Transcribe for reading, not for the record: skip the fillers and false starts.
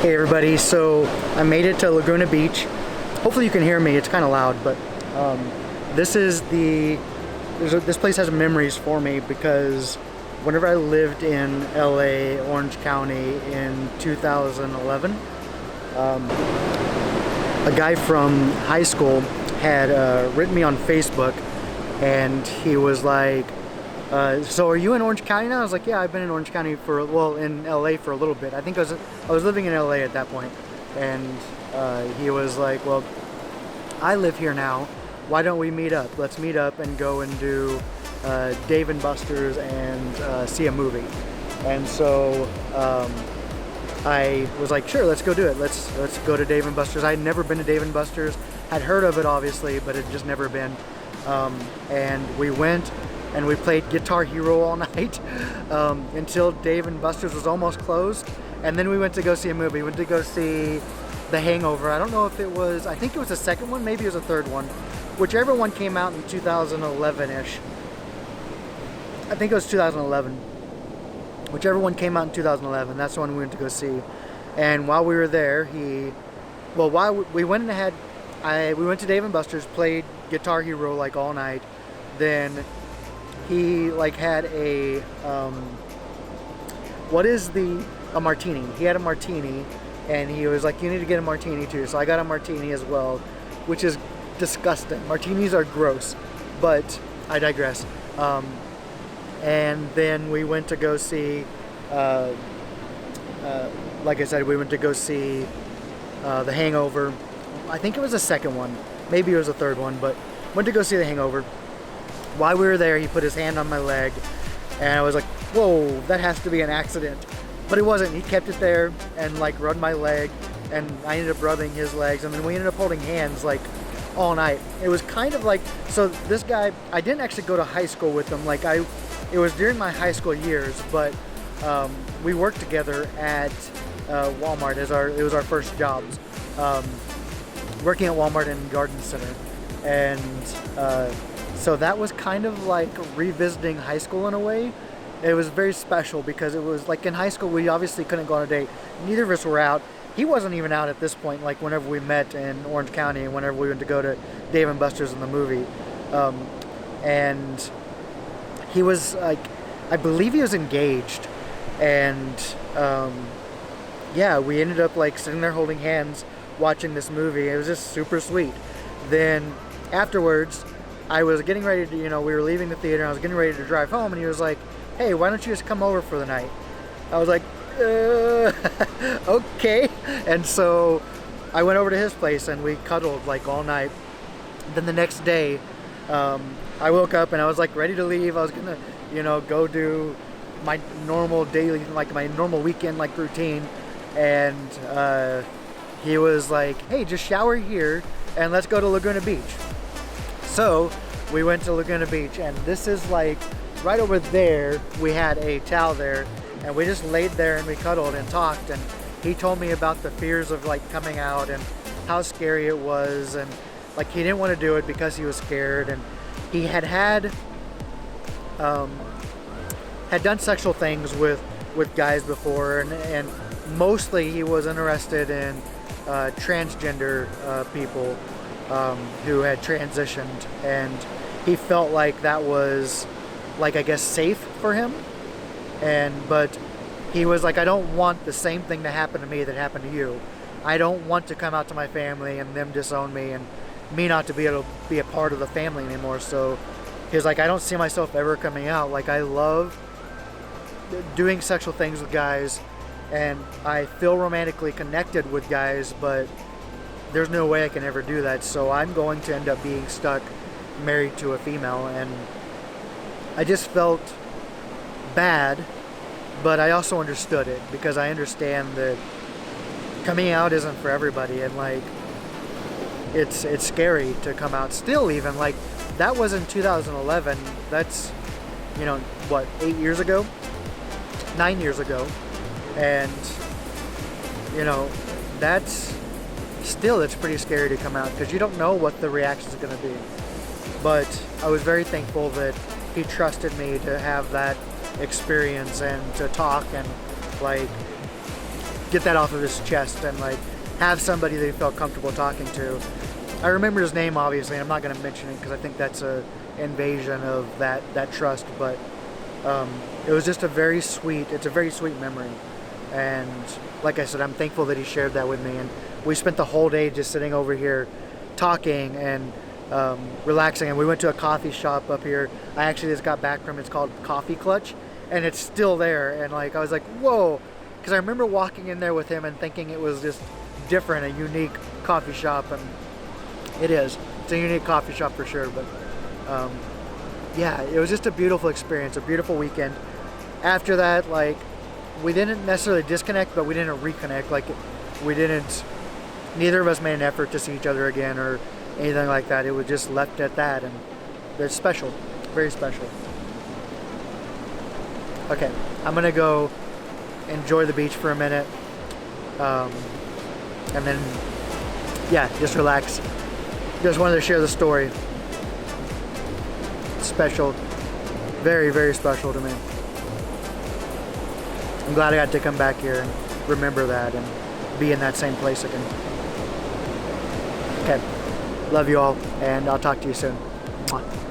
Hey everybody, so I made it to Laguna Beach. Hopefully you can hear me, it's kind of loud, but this place has memories for me because whenever I lived in LA, Orange County in 2011, a guy from high school had written me on Facebook, and he was like, so are you in Orange County now? I was like, yeah, I've been in Orange County in LA for a little bit. I think I was living in LA at that point. And he was like, well, I live here now. Why don't we meet up? Let's meet up and go and do Dave & Buster's and see a movie. And so I was like, sure, let's go do it. Let's go to Dave & Buster's. I had never been to Dave & Buster's. Had heard of it, obviously, but had just never been. And we went and we played Guitar Hero all night until Dave & Buster's was almost closed. And then we went to go see a movie. We went to go see The Hangover. I don't know if it was, I think it was the second one, maybe it was the third one. Whichever one came out in 2011-ish. I think it was 2011. Whichever one came out in 2011, that's the one we went to go see. And while we were there, while we went ahead, we went to Dave & Buster's, played Guitar Hero like all night. Then he like had a a martini. He had a martini, and he was like, you need to get a martini too. So I got a martini as well, which is disgusting. Martinis are gross, but I digress. And then we went to go see, like I said, we went to go see The Hangover. I think it was the second one. Maybe it was the third one, but went to go see The Hangover. While we were there, he put his hand on my leg, and I was like, whoa, that has to be an accident. But it wasn't. He kept it there and like rubbed my leg, and I ended up rubbing his legs, and then we ended up holding hands like all night. It was kind of like, so this guy, I didn't actually go to high school with him. Like it was during my high school years, but we worked together at Walmart. It was our first jobs, working at Walmart and Garden Center. And so that was kind of like revisiting high school in a way. It was very special because it was like in high school we obviously couldn't go on a date. Neither of us were out. He wasn't even out at this point, like whenever we met in Orange County and whenever we went to go to Dave & Buster's in the movie. And he was like, I believe he was engaged. And yeah, we ended up like sitting there holding hands watching this movie. It was just super sweet. Then afterwards, I was getting ready to, we were leaving the theater, and I was getting ready to drive home, and he was like, hey, why don't you just come over for the night? I was like, okay. And so I went over to his place, and we cuddled like all night. Then the next day, I woke up, and I was like ready to leave. I was gonna, go do my normal daily, like my normal weekend like routine. And he was like, hey, just shower here, and let's go to Laguna Beach. So we went to Laguna Beach, and this is like right over there. We had a towel there, and we just laid there and we cuddled and talked, and he told me about the fears of like coming out and how scary it was, and like he didn't want to do it because he was scared, and he had done sexual things with guys before, and mostly he was interested in transgender people who had transitioned, and he felt like that was like, I guess, safe for him. But he was like, I don't want the same thing to happen to me that happened to you. I don't want to come out to my family and them disown me and me not to be able to be a part of the family anymore. So he was like, I don't see myself ever coming out. Like, I love doing sexual things with guys, and I feel romantically connected with guys, but there's no way I can ever do that. So I'm going to end up being stuck married to a female. And I just felt bad, but I also understood it, because I understand that coming out isn't for everybody, and like it's scary to come out still. Even like that was in 2011. That's 8 years ago, 9 years ago. And that's still, it's pretty scary to come out because you don't know what the reaction is going to be. But I was very thankful that he trusted me to have that experience and to talk, and like get that off of his chest and like have somebody that he felt comfortable talking to. I remember his name obviously, and I'm not going to mention it because I think that's a invasion of that trust. But it was just it's a very sweet memory. And like I said, I'm thankful that he shared that with me. And we spent the whole day just sitting over here talking and relaxing. And we went to a coffee shop up here. I actually just got back from, it's called Coffee Clutch, and it's still there. And like I was like, whoa, because I remember walking in there with him and thinking it was just different, a unique coffee shop. And it is. It's a unique coffee shop for sure. But yeah, it was just a beautiful experience, a beautiful weekend. After that, like, we didn't necessarily disconnect, but we didn't reconnect. Like, neither of us made an effort to see each other again or anything like that. It was just left at that, and it's special, very special. Okay, I'm gonna go enjoy the beach for a minute, and then, yeah, just relax. Just wanted to share the story. It's special, very, very special to me. I'm glad I got to come back here and remember that and be in that same place again. Okay, love you all, and I'll talk to you soon. Mwah.